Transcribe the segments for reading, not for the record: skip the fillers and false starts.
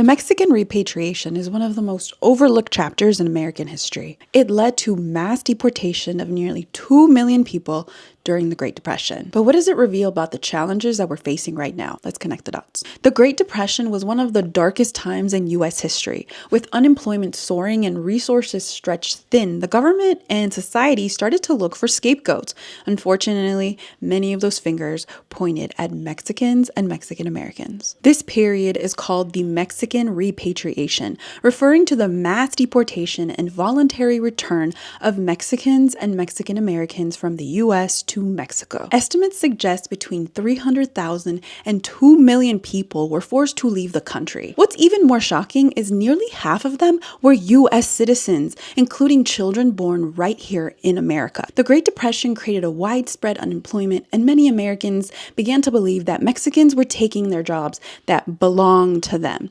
The Mexican repatriation is one of the most overlooked chapters in American history. It led to mass deportation of nearly 2 million people during the Great Depression. But what does it reveal about the challenges that we're facing right now? Let's connect the dots. The Great Depression was one of the darkest times in U.S. history. With unemployment soaring and resources stretched thin, the government and society started to look for scapegoats. Unfortunately, many of those fingers pointed at Mexicans and Mexican Americans. This period is called the Mexican repatriation, referring to the mass deportation and voluntary return of Mexicans and Mexican Americans from the U.S. to Mexico. Estimates suggest between 300,000 and 2 million people were forced to leave the country. What's even more shocking is nearly half of them were U.S. citizens, including children born right here in America. The Great Depression created a widespread unemployment, and many Americans began to believe that Mexicans were taking their jobs that belonged to them.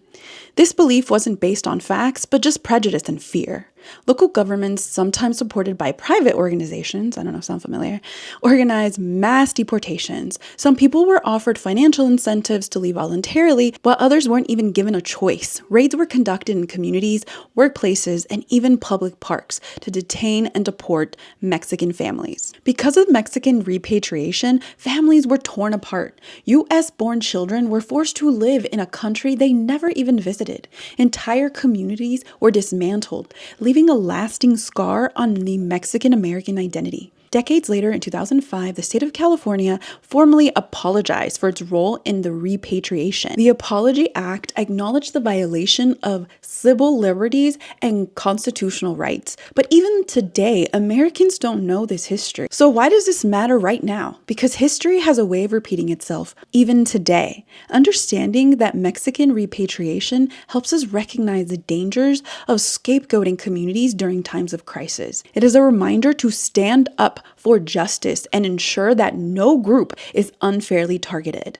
This belief wasn't based on facts, but just prejudice and fear. Local governments, sometimes supported by private organizations, I don't know if sound familiar, organized mass deportations. Some people were offered financial incentives to leave voluntarily, while others weren't even given a choice. Raids were conducted in communities, workplaces, and even public parks to detain and deport Mexican families. Because of Mexican repatriation, families were torn apart. U.S.-born children were forced to live in a country they never even visited. Entire communities were dismantled, leaving a lasting scar on the Mexican-American identity. Decades later, in 2005, the state of California formally apologized for its role in the repatriation. The Apology Act acknowledged the violation of civil liberties and constitutional rights. But even today, Americans don't know this history. So why does this matter right now? Because history has a way of repeating itself, even today. Understanding that Mexican repatriation helps us recognize the dangers of scapegoating communities during times of crisis. It is a reminder to stand up for justice and ensure that no group is unfairly targeted.